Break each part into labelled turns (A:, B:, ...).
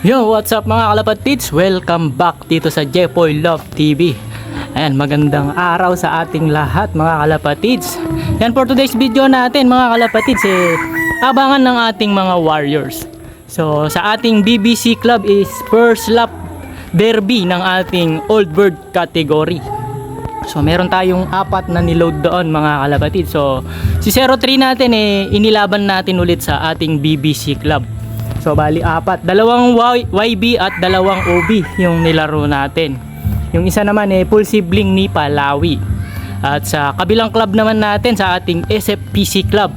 A: Yo, what's up mga kalapatids? Welcome back dito sa Jepoy Love TV. Ayan, magandang araw sa ating lahat mga kalapatids. Yan, for today's video natin mga kalapatids, abangan ng ating mga Warriors. So, sa ating BBC Club is first lap derby ng ating Old Bird category. So, meron tayong 4 na niload doon mga kalapatids. So, si 03 natin inilaban natin ulit sa ating BBC Club. So bali 4, dalawang YB at dalawang OB yung nilaro natin. Yung isa naman full sibling ni Palawi. At sa kabilang club naman natin sa ating SFPC Club,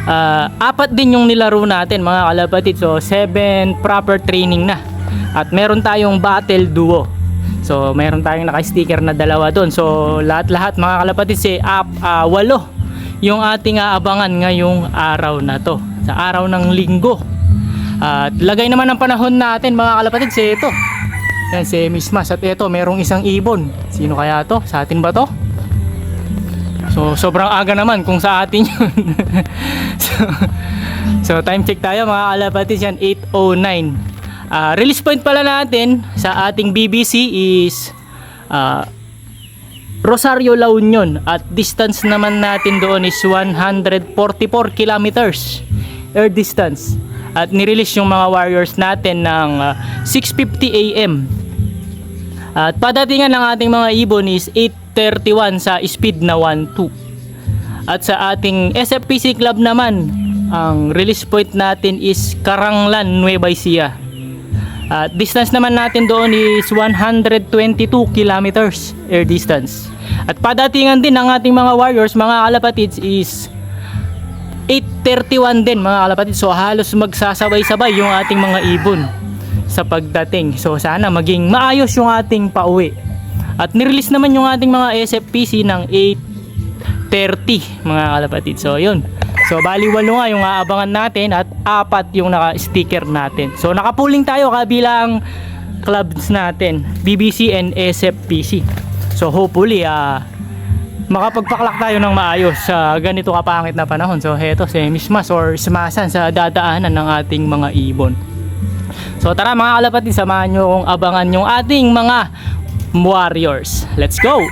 A: 4 din yung nilaro natin mga kalapatid. So 7 proper training na. At meron tayong battle duo. So meron tayong naka-sticker na dalawa doon. So lahat-lahat mga kalapatid 8 yung ating aabangan ngayong araw na to. Sa araw ng linggo. At lagay naman ng panahon natin mga kalapatid ito. Yan si Miss Mas. At ito merong isang ibon. Sino kaya to? Sa atin ba to? So sobrang aga naman kung sa atin yun. so time check tayo mga kalapatid. Yan 8:09. Release point pala natin sa ating BBC is Rosario, La Union. At distance naman natin doon is 144 kilometers air distance. At nirelease yung mga Warriors natin ng 6:50 AM. At padatingan ng ating mga ibon is 8:31 sa speed na 1-2. At sa ating SFPC Club naman, ang release point natin is Caranglan, Nueva Ecija. At distance naman natin doon is 122 kilometers air distance. At padatingan din ng ating mga Warriors, mga kalapatids, is 8:31 din mga kalapatid. So halos magsasabay-sabay yung ating mga ibon sa pagdating. So sana maging maayos yung ating pauwi. At nirelease naman yung ating mga SFPC ng 8:30 mga kalapatid. So yun. So bali 8 nga yung aabangan natin at 4 yung naka-sticker natin. So nakapuling tayo kabilang clubs natin, BBC and SFPC. So hopefully makapagpaklak tayo ng maayos sa ganito kapangit na panahon. So heto si Mismas or Smasan sa dadaanan ng ating mga ibon. So tara mga kalapatid, samahan nyo kung abangan yung ating mga Warriors. Let's go!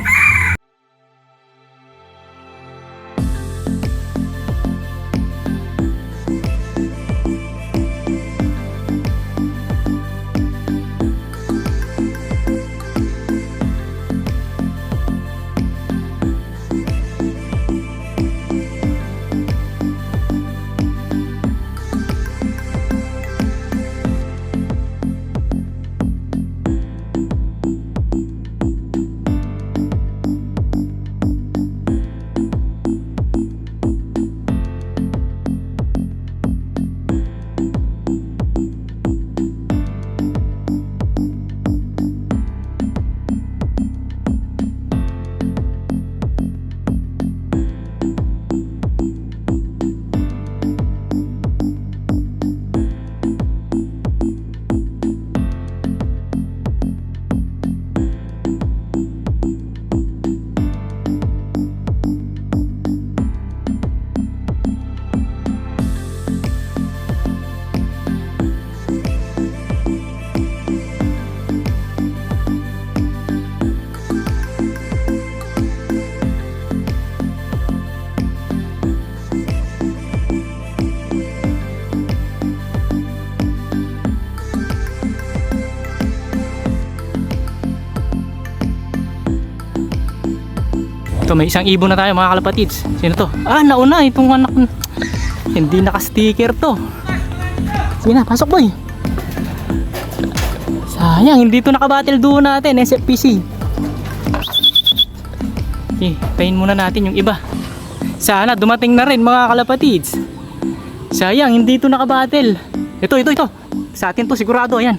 A: Ito, may isang ibon na tayo mga kalapatids. Sino to? Nauna itong anak. Hindi naka-sticker to. Sige na, pasok boy. Sayang, hindi to naka-battle duo natin, SFPC. Pahin muna natin yung iba. Sana dumating na rin mga kalapatids. Sayang, hindi to naka-battle. Ito. Sa atin to sigurado, ayan.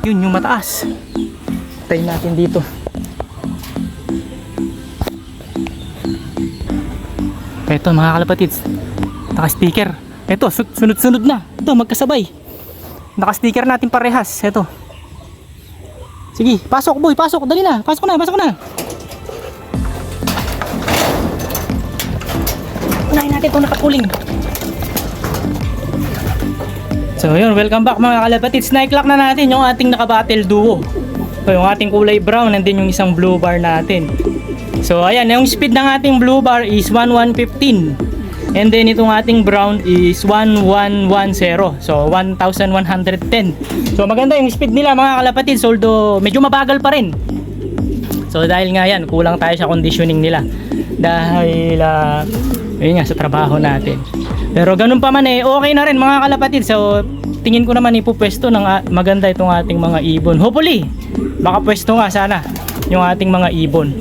A: Yun yung mataas. Tayin natin dito. Ito mga kalapatids, naka-sticker. Ito, sunod-sunod na. Ito, magkasabay. Naka-sticker natin parehas. Ito. Sige, pasok boy, pasok. Dali na, pasok na. Unahin natin itong nakapuling. So So yun, welcome back mga kalapatids. Na-clock na natin yung ating naka-battle duo. So yung ating kulay brown and then yung isang blue bar natin. So ayan, yung speed ng ating blue bar is 1115. And then itong ating brown is 1110. So 1110. So maganda yung speed nila mga kalapatids, although medyo mabagal pa rin. So dahil nga yan, kulang tayo sa conditioning nila. Dahil ayun nga sa trabaho natin. Pero ganun pa man okay na rin mga kalapatid. So tingin ko naman ipupwesto ng maganda itong ating mga ibon. Hopefully makapwesto nga sana yung ating mga ibon.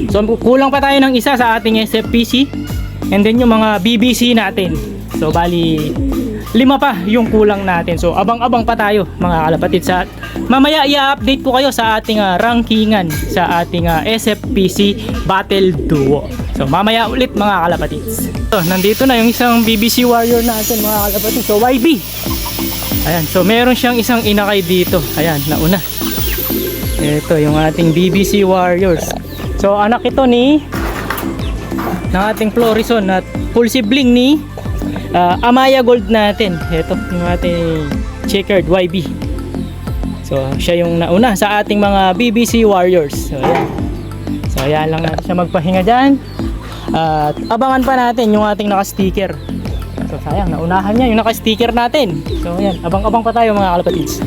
A: So kulang pa tayo ng isa sa ating SFPC. And then yung mga BBC natin. So bali 5 pa yung kulang natin. So abang-abang pa tayo mga kalapatid. Mamaya i-update ko kayo sa ating rankingan sa ating SFPC Battle Duo. So mamaya ulit mga kalapatids. So nandito na yung isang BBC Warrior natin mga kalapatids. So YB. Ayan, so meron siyang isang inakay dito. Ayan, nauna. Ito yung ating BBC Warriors. So anak ito ng ating Florison at full sibling ni Amaya Gold natin. Ito yung ating checkered YB. So siya yung nauna sa ating mga BBC Warriors. So ayan. So ayan lang natin siya magpahinga dyan. At abangan pa natin yung ating naka-sticker. So sayang, naunahan niya yung naka-sticker natin. So ayan, abang-abang pa tayo mga kalapatids.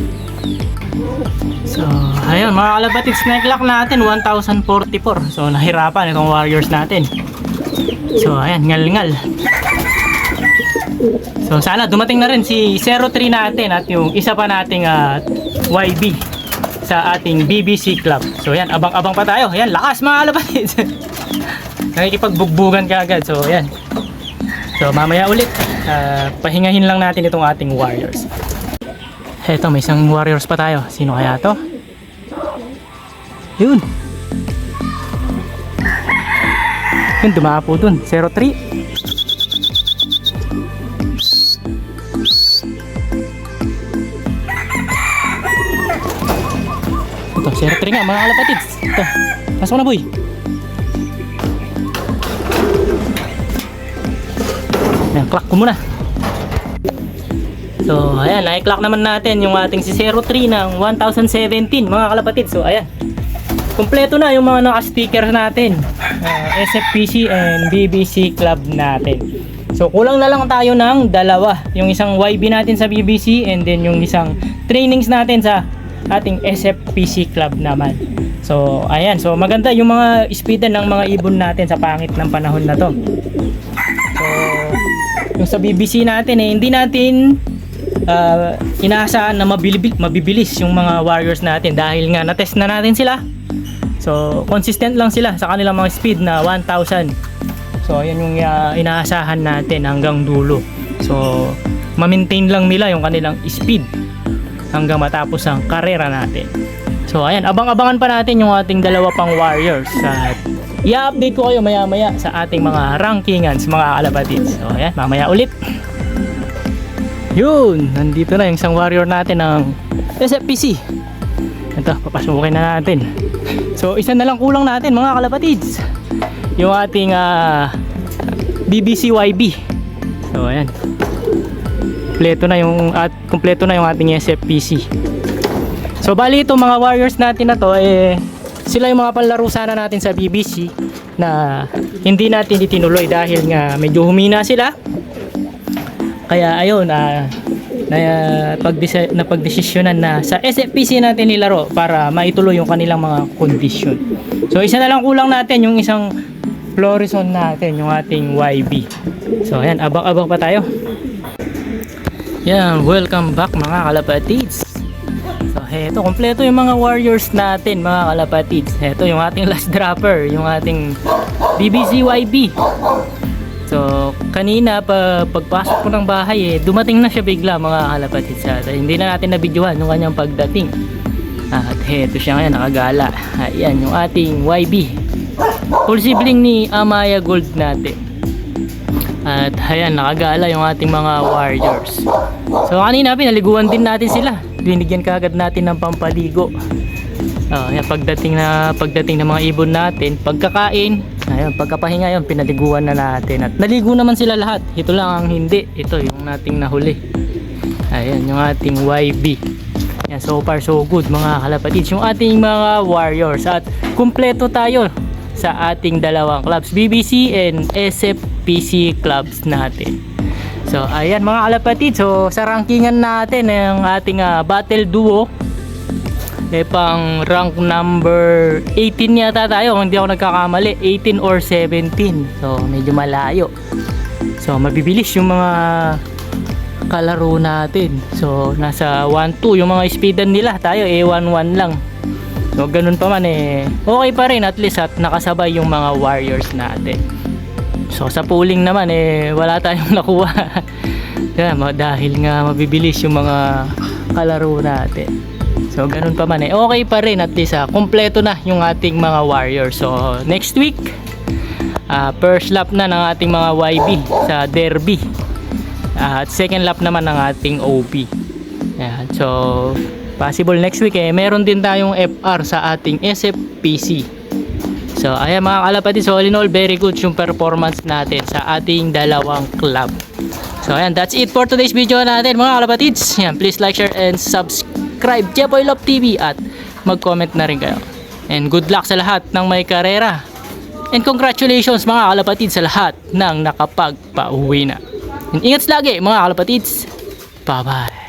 A: So ayan mga kalapatids, na-clock natin 1044. So nahirapan itong Warriors natin. So ayan, ngal-ngal. So sana dumating na rin si 03 natin at yung isa pa nating YB sa ating BBC Club. So ayan, abang-abang pa tayo. Ayan, lakas mga kalapatids. Nakikipagbugbugan ka agad. So ayan. So mamaya ulit pahingahin lang natin itong ating Warriors. Eto, may isang Warriors pa tayo. Sino kaya to? Yun. Yun, dumapo dun. 03. Ito, 03 nga mga kalapatids. Ito, pasok na boy. Ayan, clock ko muna. So ayan, na-clock naman natin yung ating si 03 ng 1017 mga kalapatids. So ayan, kompleto na yung mga naka-sticker natin, SFPC and BBC Club natin. So kulang na lang tayo ng dalawa, yung isang YB natin sa BBC and then yung isang trainings natin sa ating SFPC Club naman. So ayan, so maganda yung mga speedan ng mga ibon natin sa pangit ng panahon na to. So yung sa BBC natin hindi natin inaasahan na mabibilis yung mga Warriors natin dahil nga na-test na natin sila. So consistent lang sila sa kanilang mga speed na 1000. So ayan yung inaasahan natin hanggang dulo. So ma-maintain lang nila yung kanilang speed hanggang matapos ang karera natin. So ayan, abang-abangan pa natin yung ating dalawa pang Warriors at i-update ko kayo maya-maya sa ating mga rankingans mga kalapatids. So ayan, mamaya ulit. Yun, nandito na yung isang Warrior natin ng SFPC. Ito, papasukin na natin. So isa na lang kulang natin mga kalapatids, yung ating BBC YB. So ayan, kompleto na yung ating SFPC. So bali ito mga Warriors natin na to sila yung mga panlaro sana natin sa BBC na hindi natin itinuloy dahil nga medyo humina sila. Kaya ayun, napagdesisyonan na sa SFPC natin nilaro para maituloy yung kanilang mga kondisyon. So isa na lang kulang natin yung isang Florison natin, yung ating YB. So ayan, abang-abang pa tayo. Yan, welcome back mga kalapatids. So heto, kompleto yung mga Warriors natin mga kalapatids. Heto yung ating last dropper, yung ating BBC YB. So kanina pagpasok ko ng bahay dumating na siya bigla mga kalapatids. Hindi na natin nabidyohan yung kanyang pagdating. At heto siya ngayon, nakagala. Ayan yung ating YB, full sibling ni Amaya Gold natin. At ayan, nakagala yung ating mga Warriors. So kanina pinaliguan din natin sila. Binigyan kaagad natin ng pampaligo. Ayan, pagdating ng mga ibon natin, pagkakain, ayun, pagkapahinga yun, pinaliguan na natin. At naligo naman sila lahat. Ito lang ang hindi. Ito yung nating nahuli. Ayan, yung ating YB. Yan, so far so good mga kalapatids. Yung ating mga Warriors. At kumpleto tayo sa ating dalawang clubs, BBC and SFPC clubs natin. So ayan mga kalapatids. So sa rankingan natin ng ating battle duo, pang rank number 18 yata tayo kung hindi ako nagkakamali, 18 or 17. So medyo malayo. So mabibilis yung mga kalaro natin. So nasa 1-2 yung mga speedan nila, tayo 1-1 lang. So ganun pa man okay pa rin, at least at nakasabay yung mga Warriors natin. So sa pooling naman wala tayong nakuha. Dahil nga mabibilis yung mga kalaro natin. So ganun pa man okay pa rin, at least kompleto na yung ating mga Warriors. So next week first lap na ng ating mga YB sa Derby, at second lap naman ng ating OP. Ayan, so possible next week meron din tayong FR sa ating SFPC. So ayan mga kalapatids, so all in all very good yung performance natin sa ating dalawang club. So ayan, that's it for today's video natin mga kalapatids. Ayan, please like, share and subscribe Jepoy Love TV, at mag-comment na rin kayo. And good luck sa lahat ng may karera. And congratulations mga kalapatids sa lahat ng nakapagpauwi na. And ingat lagi mga kalapatids. Bye bye.